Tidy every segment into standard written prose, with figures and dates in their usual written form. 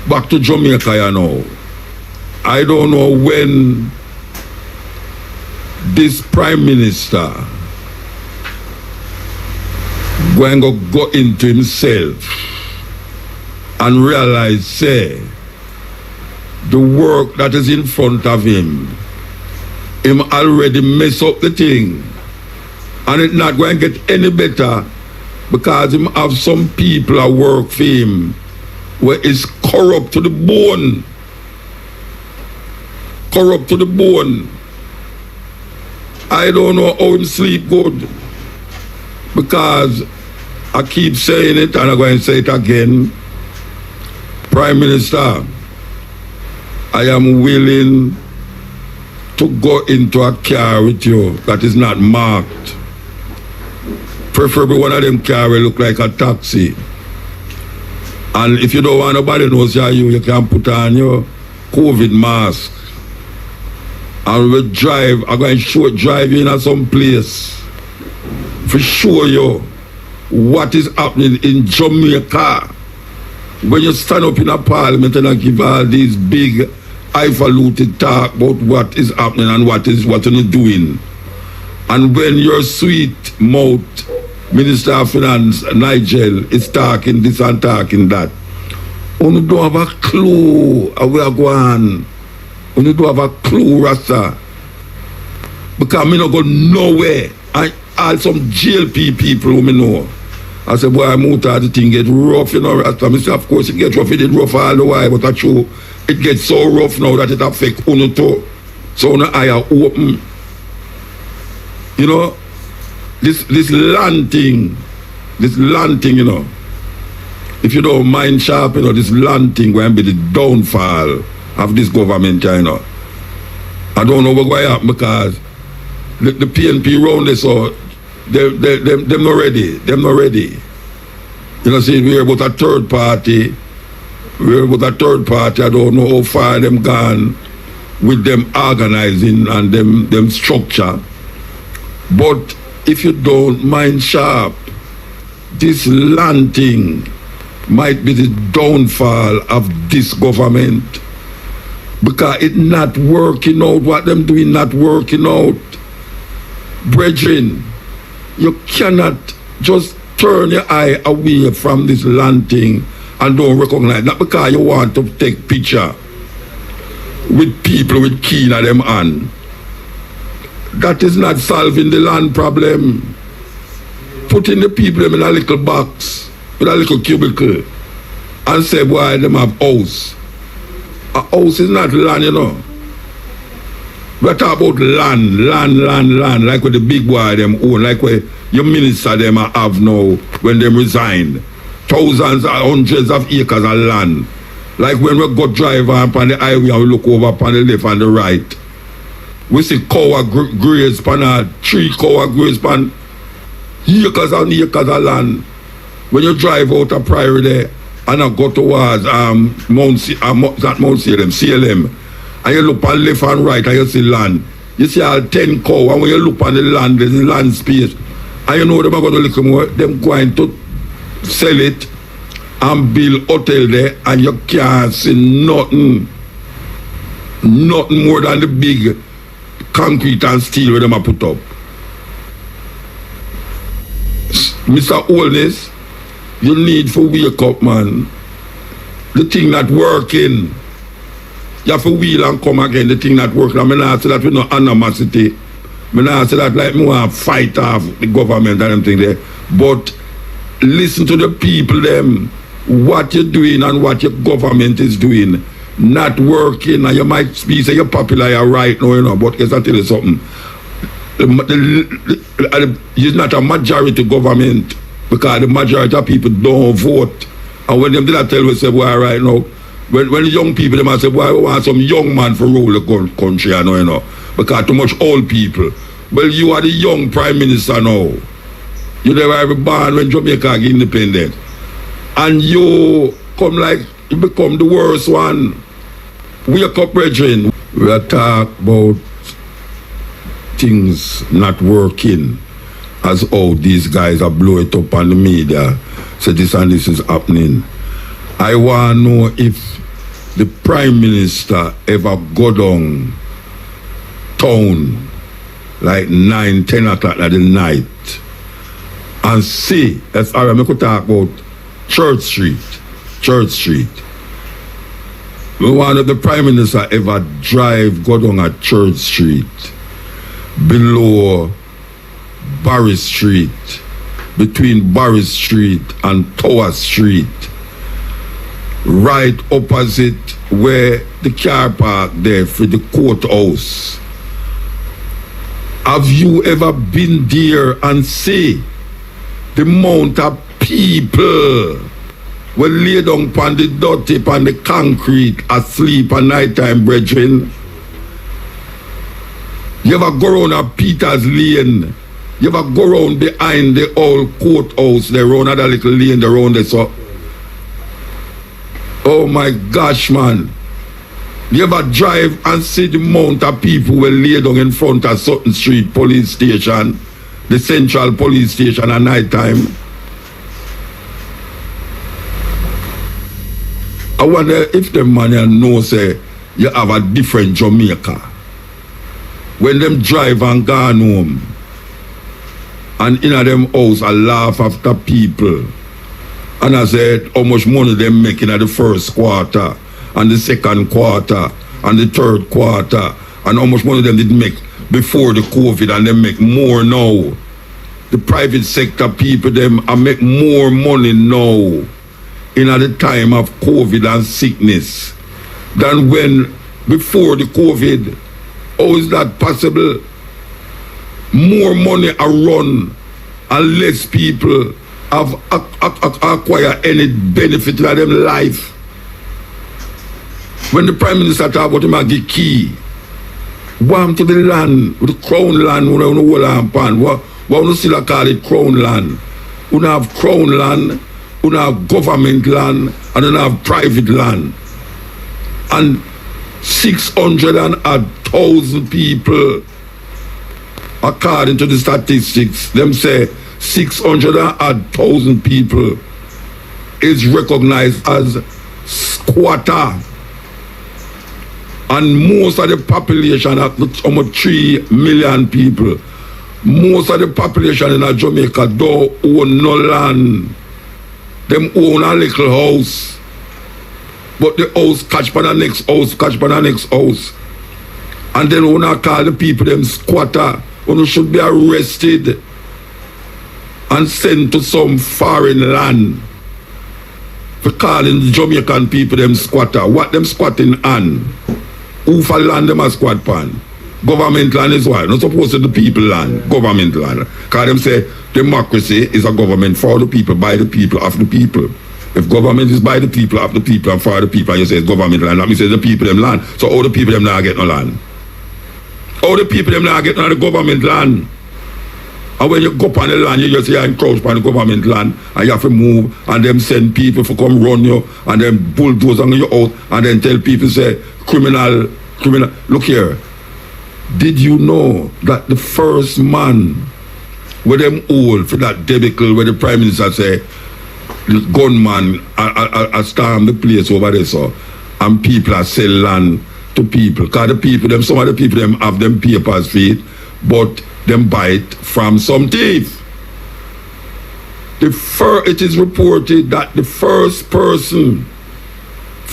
back to Jamaica, you know. I don't know when this Prime Minister going to go into himself and realize, say, the work that is in front of him already mess up the thing. And it's not going to get any better because him have some people that work for him where it's corrupt to the bone. Corrupt to the bone. I don't know how him sleep good because I keep saying it and I'm going to say it again. Prime Minister, I am willing to go into a car with you that is not marked. Preferably one of them cars will look like a taxi. And if you don't want nobody knows you can put on your COVID mask. And we'll drive, I'm going to drive you in some place for show you what is happening in Jamaica. When you stand up in a parliament and I give all these big highfalutin talk about what is happening and what you're doing. And when your sweet mouth Minister of Finance Nigel is talking this and talking that, you don't have a clue how we are going. You don't have a clue, Rasta. Because I don't go nowhere. I had some JLP people who I know. I said, boy, Muta, the thing get rough, you know, Rasta. I said, of course it gets rough, it did rough all the while, but that's true. It gets so rough now that it affects Uno too. So Uno eye are open. You know, this land thing, you know, if you don't mind sharp, you know, this land thing going to be the downfall of this government, you know. I don't know what's going to happen because the PNP round this, so they're not ready. They're not ready. You know, see, we're about a third party. I don't know how far them gone with them organizing and them structure. But if you don't mind sharp, this land thing might be the downfall of this government. Because it's not working out, what them doing not working out. Brethren, you cannot just turn your eye away from this land thing and don't recognize, not because you want to take picture with people with key in them hand. That is not solving the land problem. Putting the people in a little box, with a little cubicle, and say, boy, them have house. A house is not land, you know. We're talking about land, like what the big boy them own, like what your minister them have now when they resign. Thousands, hundreds of acres of land. Like when we go drive on the highway and we look over upon the left and the right. We see cow graze pan, 3 cow graze pan, acres and acres of land. When you drive out a prairie there and I go towards CLM, and you look on left and right and you see land. You see all 10 cow, and when you look on the land, there's land space. And you know them are going to look more, them going to sell it and build hotel there, and you can't see nothing more than the big concrete and steel where them are put up. Mr. Holness, you need to wake up, man. The thing not working. You have to wheel and come again, the thing not working. I mean, I say that with no animosity. I mean, I say that like me want to fight off the government and everything there. But listen to the people, them, what you're doing and what your government is doing. Not working, and you might be say you're popular, you're right now, you know, but guess I tell you something. It's not a majority government because the majority of people don't vote. And when them did I tell you, say, boy, right now, when the young people, they might say, boy, we want some young man for rule the country, you know, because too much old people. Well, you are the young prime minister now. You never ever born when Jamaica get independent. And you come like, you become the worst one. Wake up, brethren. We are talking about things not working as how these guys are blowing it up on the media. So this and this is happening. I want to know if the Prime Minister ever go down town like 9, 10 o'clock at the night and see, as I could talk about Church Street. We want the Prime Minister ever go down at Church Street, below Barry Street, between Barry Street and Tower Street, right opposite where the car park there for the courthouse. Have you ever been there and see the amount of people will lay down upon the dirty, upon the concrete, asleep at night time, brethren? You ever go around a Peter's Lane? You ever go around behind the old courthouse, there around that little lane there around there, so? Oh my gosh, man. You ever drive and see the amount of people will lay down in front of Sutton Street Police Station, the Central Police Station at night time? I wonder if the man know say you have a different Jamaica. When them drive and gone home and in a them house I laugh after people. And I said how much money them making at the first quarter and the second quarter and the third quarter, and how much money them did make before the COVID, and them make more now. The private sector people them are make more money now in at the time of COVID and sickness than when before the COVID. How is that possible? More money are run and less people have acquired any benefit of them life. When the Prime Minister talk about him give key, warm to the land, with the crown land, we don't know what I'm pan. What we still call it crown land? We don't have crown land, we don't have government land, and we don't have private land. And 600,000 people, according to the statistics, them say 600,000 people is recognized as squatter. And most of the population, almost 3 million people, most of the population in Jamaica don't own no land. Them own a little house. But the house catch by the next house, catch by the next house. And then when I call the people them squatter, when should be arrested and sent to some foreign land for calling the Jamaican people them squatter. What them squatting on? Who for land them a squat pan? Government land is why. Not supposed to the people land. Government land. Because them say democracy is a government for the people, by the people, of the people. If government is by the people, of the people, and for the people, and you say it's government land, that means it's the people them land. So all the people them not get no land. All the people them not get no the government land. And when you go up on the land, you just see encroach on the government land, and you have to move, and them send people to come run you, and then bulldoze on you out, and then tell people, say, criminal. Look here. Did you know that the first man with them old for that debacle where the Prime Minister say, the gunman I storm the place over there, so, and people are sell land to people. Because the people, them, some of the people them have them papers for it, but them buy it from some thief. It is reported that the first person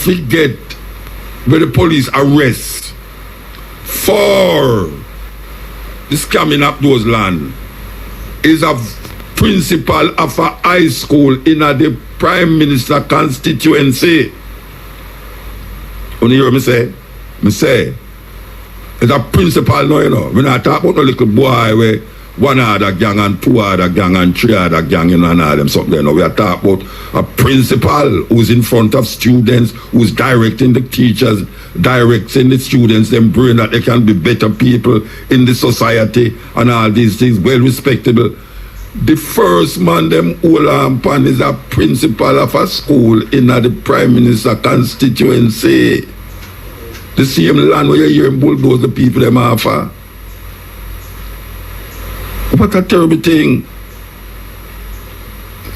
to get where the police arrest for the scamming up those land is a principal of a high school in the Prime Minister constituency. When you hear me say, it's a principal now, you know. When I talk about a little boy where one other gang and two other gang and three other gang, you know, and all them something, you know. We are talking about a principal who's in front of students, who's directing the teachers, directing the students, them brain that they can be better people in the society and all these things, well respectable. The first man them all pan is a principal of a school in the Prime Minister constituency. The same land where you hear him bulldoze the people them offer. What a terrible thing.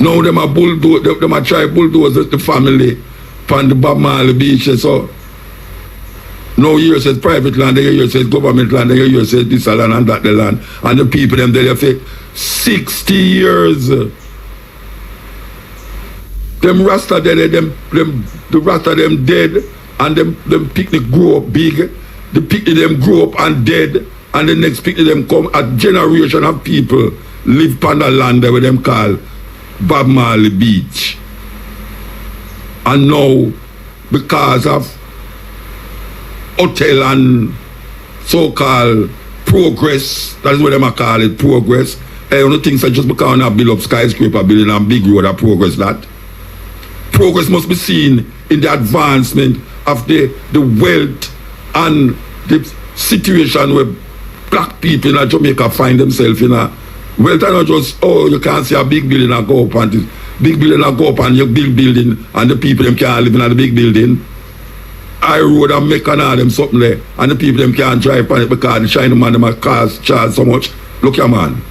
Now them a bulldoze, them a try bulldoze the family upon the Bob Marley beach, so Now you say private land, then you say government land, then you say this land and that the land. And the people them there for 60 years. Them Rasta dead, the Rasta them dead, and them picnic grow up big. The picnic them grow up and dead, and the next picnic them come. A generation of people live on the land where them call Bob Marley Beach. And now, because of hotel and so-called progress, that is what them call it, progress. I don't think so just because I build up skyscraper building and big road of progress that. Progress must be seen in the advancement of the wealth and the situation where black people in Jamaica find themselves in a wealth, and not just, oh, you can't see a big building and go up and this big building and go up and you build building and the people them can't live in the big building. I road and make and all them something there and the people them can't drive on it because the China man them cars charge so much. Look here, man.